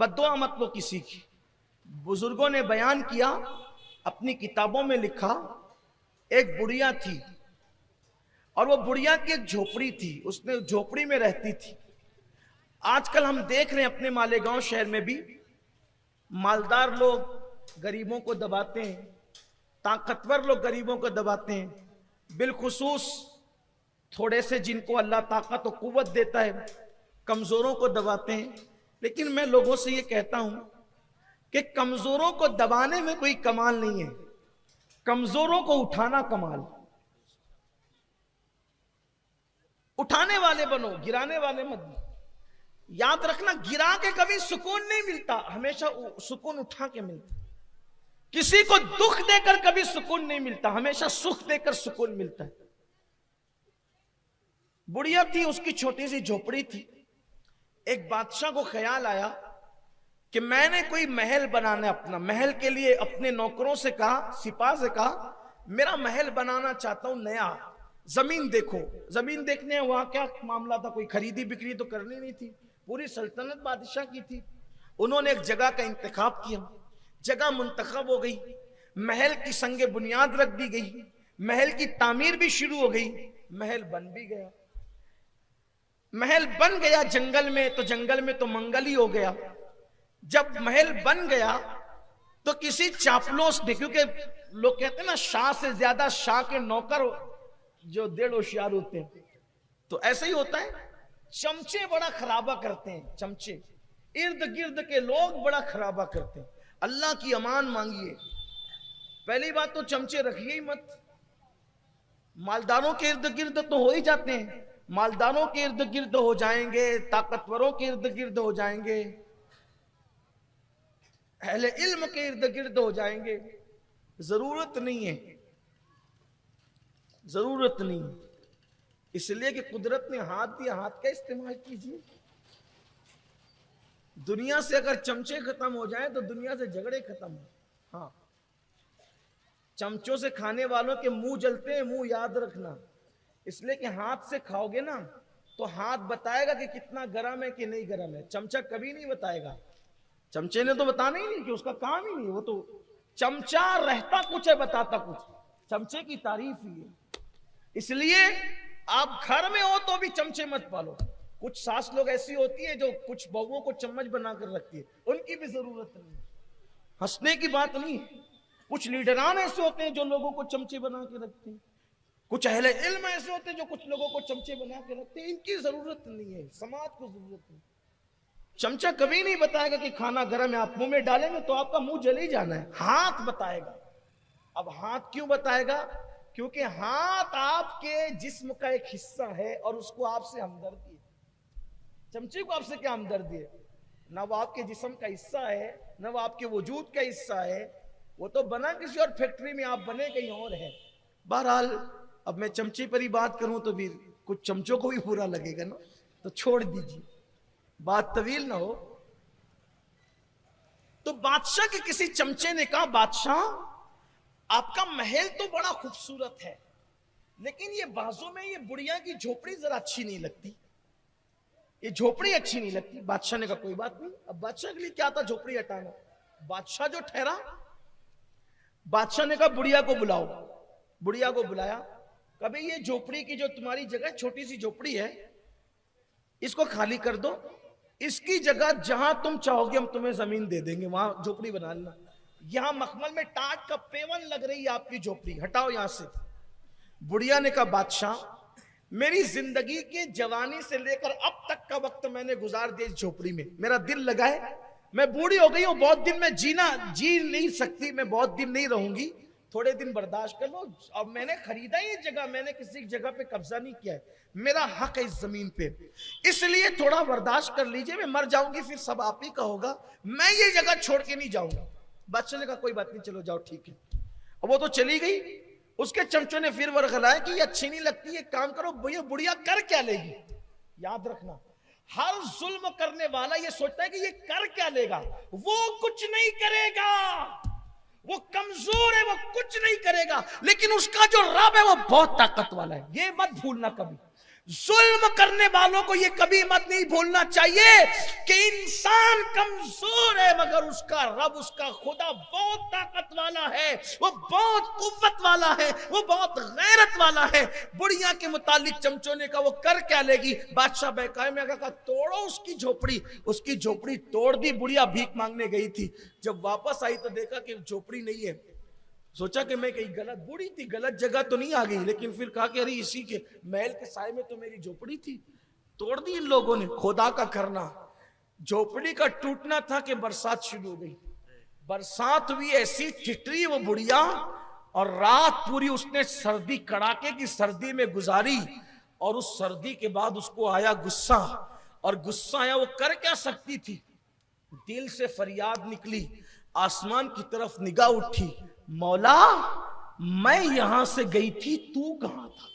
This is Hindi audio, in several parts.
बद्दुआ मत लो किसी की। बुजुर्गों ने बयान किया, अपनी किताबों में लिखा, एक बुढ़िया थी और वो बुढ़िया की एक झोपड़ी थी, उसने झोपड़ी में रहती थी। आजकल हम देख रहे हैं अपने मालेगांव शहर में भी मालदार लोग गरीबों को दबाते हैं, ताकतवर लोग गरीबों को दबाते हैं, बिलखुसूस थोड़े से जिनको अल्लाह ताकत और कुव्वत देता है कमजोरों को दबाते हैं। लेकिन मैं लोगों से ये कहता हूं कि कमजोरों को दबाने में कोई कमाल नहीं है, कमजोरों को उठाना कमाल। उठाने वाले बनो, गिराने वाले मत बनो। याद रखना, गिरा के कभी सुकून नहीं मिलता, हमेशा सुकून उठा के मिलता। किसी को दुख देकर कभी सुकून नहीं मिलता, हमेशा सुख देकर सुकून मिलता है। बुढ़िया थी, उसकी छोटी सी झोपड़ी थी। एक बादशाह को ख्याल आया कि मैंने कोई महल बनाना है अपना। महल के लिए अपने नौकरों से कहा, सिपाह से कहा, मेरा महल बनाना चाहता हूं नया, जमीन देखो। जमीन देखने वहां क्या मामला था, कोई खरीदी बिक्री तो करनी नहीं थी, पूरी सल्तनत बादशाह की थी। उन्होंने एक जगह का इंतखाब किया, जगह मुंतखब हो गई, महल की संगे बुनियाद रख दी गई, महल की तामीर भी शुरू हो गई, महल बन भी गया। महल बन गया जंगल में, तो जंगल में तो मंगल ही हो गया। जब महल बन गया तो किसी चापलूस ने, क्योंकि लोग कहते हैं ना शाह से ज्यादा शाह के नौकर जो 1.5 होशियार होते हैं, तो ऐसा ही होता है। चमचे बड़ा खराबा करते हैं, चमचे इर्द गिर्द के लोग बड़ा खराबा करते हैं। अल्लाह की अमान मांगिए। पहली बात तो चमचे रखिए ही मत। मालदारों के इर्द गिर्द तो हो ही जाते हैं, मालदारों के इर्द गिर्द हो जाएंगे, ताकतवरों के इर्द गिर्द हो जाएंगे, अहले इल्म के इर्द गिर्द हो जाएंगे। जरूरत नहीं है, जरूरत नहीं है। इसलिए कि कुदरत ने हाथ दिया, हाथ का इस्तेमाल कीजिए। दुनिया से अगर चमचे खत्म हो जाए तो दुनिया से झगड़े खत्म हो। हाँ, चमचों से खाने वालों के मुंह जलते हैं, मुंह याद रखना। इसलिए कि हाथ से खाओगे ना तो हाथ बताएगा कि कितना गरम है कि नहीं गरम है, चमचा कभी नहीं बताएगा। चमचे ने तो बताना ही नहीं, कि उसका काम ही नहीं। वो तो चमचा रहता कुछ है, बताता कुछ। चमचे की तारीफ ही है। इसलिए आप घर में हो तो भी चमचे मत पालो। कुछ सास लोग ऐसी होती है जो कुछ बहुओं को चम्मच बनाकर रखती है, उनकी भी जरूरत नहीं, हंसने की बात नहीं। कुछ लीडरान ऐसे होते हैं जो लोगों को चमचे बना के रखते हैं, कुछ अहले इल्म ऐसे होते हैं जो कुछ लोगों को चमचे बना के रखते हैं। इनकी जरूरत नहीं है, समाज को जरूरत नहीं। चमचा कभी नहीं बताएगा कि खाना गर्म है, आप मुंह में डालेंगे तो आपका मुंह जल ही जाना है। हाथ बताएगा। अब हाथ क्यों बताएगा? क्योंकि हाथ आपके जिस्म का एक हिस्सा है और उसको आपसे हमदर्दी है। चमचे को आपसे क्या हमदर्दी है? ना वो आपके जिस्म का हिस्सा है, ना वो आपके वजूद का हिस्सा है। वो तो बना किसी और फैक्ट्री में, आप बने कहीं और है। बहरहाल अब मैं चमचे पर ही बात करूं तो फिर कुछ चमचों को भी बुरा लगेगा ना, तो छोड़ दीजिए, बात तवील ना हो। तो बादशाह के किसी चमचे ने कहा, बादशाह आपका महल तो बड़ा खूबसूरत है, लेकिन ये बाजू में ये बुढ़िया की झोपड़ी जरा अच्छी नहीं लगती, ये झोपड़ी अच्छी नहीं लगती। बादशाह ने कहा कोई बात नहीं। अब बादशाह के लिए क्या था झोपड़ी हटाना, बादशाह जो ठहरा। बादशाह ने कहा बुढ़िया को बुलाओ। बुढ़िया को बुलाया। कभी ये झोपड़ी की जो तुम्हारी जगह छोटी सी झोपड़ी है, इसको खाली कर दो, इसकी जगह जहां तुम चाहोगे हम तुम्हें जमीन दे देंगे, वहां झोपड़ी बना लेना। यहां मखमल में टाट का पेवन लग रही है आपकी झोपड़ी, हटाओ यहां से। बुढ़िया ने कहा बादशाह मेरी जिंदगी के जवानी से लेकर अब तक का वक्त मैंने गुजार दिया इस झोपड़ी में, मेरा दिल लगा है, मैं बूढ़ी हो गई हूं, बहुत दिन में जी नहीं सकती, मैं बहुत दिन नहीं रहूंगी, थोड़े दिन बर्दाश्त कर लो। अब मैंने खरीदा ही जगह, मैंने किसी जगह पे कब्जा नहीं किया है, मेरा हक है इस जमीन पे, इसलिए थोड़ा बर्दाश्त कर लीजिए, मैं मर जाऊंगी फिर सब आप ही का होगा, मैं ये जगह छोड़ के नहीं जाऊंगा। बादशाह ने कहा कोई बात नहीं, चलो जाओ ठीक है। अब वो तो चली गई। उसके चमचों ने फिर वर्गलाया कि ये अच्छी नहीं लगती, ये काम करो, ये बुढ़िया कर क्या लेगी। याद रखना, हर जुल्म करने वाला ये सोचता है कि ये कर क्या लेगा, वो कुछ नहीं करेगा, वो कमजोर है, वो कुछ नहीं करेगा, लेकिन उसका जो रब है वो बहुत ताकत वाला है। ये मत भूलना कभी। जुल्म करने वालों को ये कभी मत नहीं भूलना चाहिए कि इंसान इंसान कमजोर है, मगर उसका रब, उसका खुदा बहुत ताकत वाला है, वो बहुत कुव्वत वाला है, वो बहुत गैरत वाला है। बुढ़िया के मुतालिक चमचोने का वो कर क्या लेगी? बादशाह बेकाय में कहा तोड़ो उसकी झोपड़ी। उसकी झोपड़ी तोड़ दी। बुढ़िया भीख मांगने गई थी, जब वापस आई तो देखा कि झोपड़ी नहीं है। सोचा कि मैं कहीं गलत, बूढ़ी थी, गलत जगह तो नहीं आ गई, लेकिन फिर कहा कि अरे इसी के महल के साए में तो मेरी झोपड़ी थी। तोड़ दी इन लोगों ने। खुदा का करना, झोपड़ी का टूटना था कि बरसात शुरू हो गई। बरसात हुई, ऐसी ठिठरी वो बुढ़िया, और रात पूरी उसने सर्दी, कड़ाके की सर्दी में गुजारी। और उस सर्दी के बाद उसको आया गुस्सा, और गुस्सा आया, वो कर क्या सकती थी? दिल से फरियाद निकली, आसमान की तरफ निगाह उठी, मौला मैं यहां से गई थी, तू कहां था?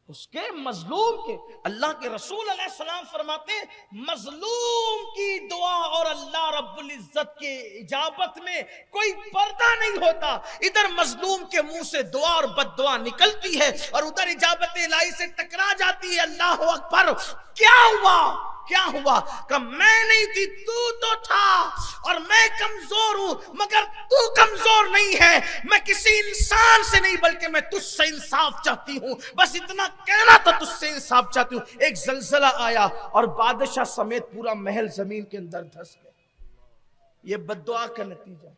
उसके मजलूम के, अल्लाह के रसूल अलैहिस्सलाम फरमाते हैं, मजलूम की दुआ और अल्लाह रब्बुल इज्जत के इजाबत में कोई पर्दा नहीं होता। इधर मजलूम के मुंह से दुआ और बद्दुआ निकलती है, और उधर इजाबत इलाही से टकरा जाती है। अल्लाह अकबर। क्या हुआ? क्या हुआ? कि मैं नहीं थी, तू तो था, और मैं कमजोर हूं, मगर तू कमजोर नहीं है। मैं किसी इंसान से नहीं, बल्कि मैं तुझसे इंसाफ चाहती हूं। बस इतना कहना था, तुझसे इंसाफ चाहती हूं। एक जलजला आया और बादशाह समेत पूरा महल जमीन के अंदर धंस गया। ये बद्दुआ का नतीजा।